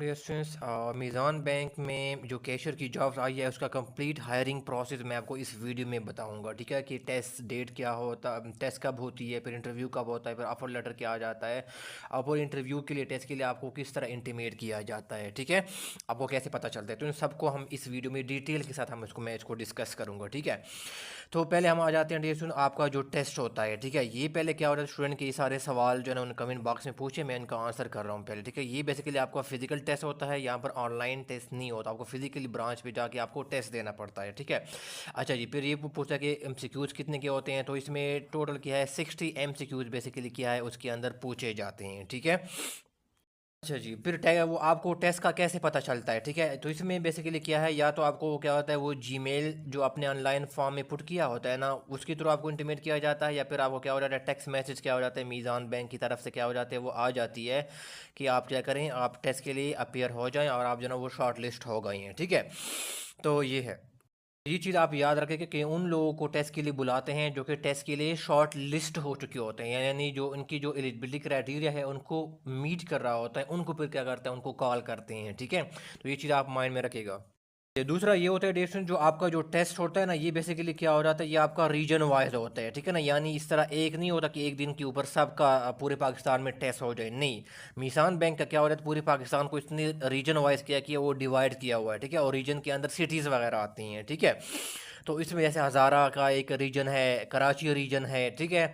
Dear students, मीज़ान bank में जो cashier की जॉब्स आई है उसका कंप्लीट हायरिंग प्रोसेस मैं आपको इस वीडियो में बताऊंगा। ठीक है कि टेस्ट डेट क्या होता, टेस्ट कब होती है, फिर इंटरव्यू कब होता है, फिर ऑफर लेटर क्या आ जाता है, और इंटरव्यू के लिए टेस्ट के लिए आपको किस तरह इंटीमेट किया जाता है। ठीक है, आपको कैसे पता चलता है, तो इन सबको हम इस वीडियो में डिटेल के साथ मैं इसको डिस्कस करूँगा। ठीक है, तो पहले हम आ जाते हैं डियर स्टूडेंट, आपका जो टेस्ट होता है। ठीक है, ये पहले क्या होता है, स्टूडेंट के ये सारे सवाल जो है ना उन कमेंट बॉक्स में पूछे, मैं इनका आंसर कर रहा हूँ पहले। ठीक है, ये बेसिकली आपका फिजिकल टेस्ट होता है, यहाँ पर ऑनलाइन टेस्ट नहीं होता, आपको फिजिकली ब्रांच पे जाके आपको टेस्ट देना पड़ता है। ठीक है, अच्छा जी, फिर ये पूछा कि एमसीक्यूज़ कितने के होते हैं, तो इसमें टोटल क्या है 60 एमसीक्यूज़ बेसिकली क्या है उसके अंदर पूछे जाते हैं। ठीक है, अच्छा जी, फिर वो आपको टेस्ट का कैसे पता चलता है। ठीक है, तो इसमें बेसिकली क्या है, या तो आपको क्या होता है वो जीमेल जो आपने ऑनलाइन फॉर्म में पुट किया होता है ना उसके थ्रू आपको इंटीमेट किया जाता है, या फिर आपको क्या हो जाता है टेक्स्ट मैसेज क्या हो जाता है मीज़ान बैंक की तरफ से क्या हो जाते हैं वो आ जाती है कि आप क्या करें, आप टेस्ट के लिए अपेयर हो जाएं और आप जो ना वो शॉर्ट लिस्ट हो गए हैं। ठीक है, तो ये है, ये चीज़ आप याद रखें कि उन लोगों को टेस्ट के लिए बुलाते हैं जो कि टेस्ट के लिए शॉर्ट लिस्ट हो चुके होते हैं, यानी जो उनकी जो एलिजिबिलिटी क्राइटेरिया है उनको मीट कर रहा होता है, उनको फिर क्या करते हैं, उनको कॉल करते हैं। ठीक है, तो ये चीज़ आप माइंड में रखिएगा। ये दूसरा ये होता है डेस्टिनेशन, जो आपका जो टेस्ट होता है ना ये बेसिकली क्या हो जाता है, ये आपका रीजन वाइज होता है। ठीक है ना, यानी इस तरह एक नहीं होता कि एक दिन के ऊपर सबका पूरे पाकिस्तान में टेस्ट हो जाए, नहीं। मीज़ान बैंक का क्या हो जाता है, पूरे पाकिस्तान को इसने रीजन वाइज किया कि वो डिवाइड किया हुआ है। ठीक है, और रीजन के अंदर सिटीज़ वगैरह आती हैं। ठीक है, तो इसमें जैसे हज़ारा का एक रीजन है, कराची रीजन है। ठीक है,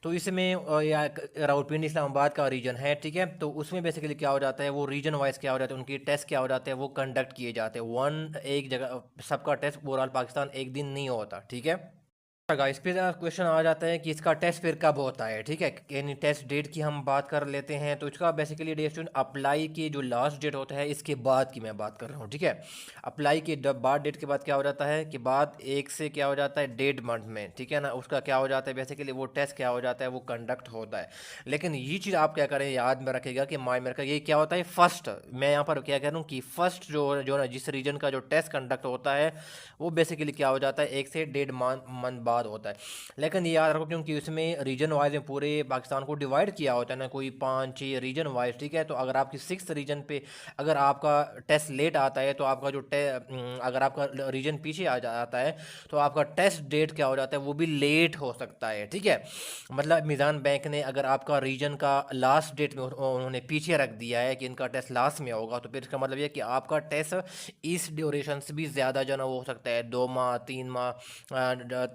तो इसमें या रावलपिंडी इस्लामाबाद का रीजन है। ठीक है, तो उसमें बेसिकली क्या हो जाता है, वो रीजन वाइज क्या हो जाता है, उनके टेस्ट क्या हो जाते हैं वो कंडक्ट किए जाते हैं। एक जगह सबका टेस्ट ओवरऑल पाकिस्तान एक दिन नहीं होता। ठीक है, गाइस फिर क्वेश्चन आ जाता है कि इसका टेस्ट फिर कब होता है। ठीक है, यानी टेस्ट डेट की हम बात कर लेते हैं, तो इसका बेसिकली डेट अप्लाई की जो लास्ट डेट होता है इसके बाद की मैं बात कर रहा हूँ। ठीक है, अप्लाई के बाद डेट के बाद क्या हो जाता है कि बाद एक से क्या हो जाता है 1.5 मंथ में। ठीक है ना, उसका क्या हो जाता है बेसिकली वो टेस्ट क्या हो जाता है वो कंडक्ट होता है। लेकिन ये चीज़ आप क्या करें याद में रखेगा कि माइंड में रखेगा, ये क्या होता है फर्स्ट, मैं यहाँ पर क्या कह रहा हूँ कि फर्स्ट जो जो ना जिस रीजन का जो टेस्ट कंडक्ट होता है वो बेसिकली क्या हो जाता है 1 से 1.5 मंथ बाद होता है। लेकिन ये याद रखो क्योंकि उसमें रीजन वाइज में पूरे पाकिस्तान को डिवाइड किया होता है ना, कोई 5-6 रीजन वाइज। ठीक है, तो अगर आपकी 6th रीजन पे अगर आपका टेस्ट लेट आता है तो आपका जो अगर आपका रीजन पीछे आ जाता है तो आपका टेस्ट डेट क्या हो जाता है वो भी लेट हो सकता है। ठीक है, मतलब मीज़ान बैंक ने अगर आपका रीजन का लास्ट डेट में उन्होंने पीछे रख दिया है कि इनका टेस्ट लास्ट में होगा, तो फिर इसका मतलब ये कि आपका टेस्ट इस ड्यूरेशन से भी ज़्यादा जो ना वो हो सकता है, 2 माह 3 माह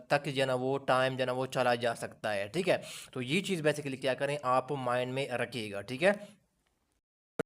तक जो ना वो टाइम जो ना वो चला जा सकता है। ठीक है, तो ये चीज़ बेसिकली क्या करें आप माइंड में रखिएगा। ठीक है,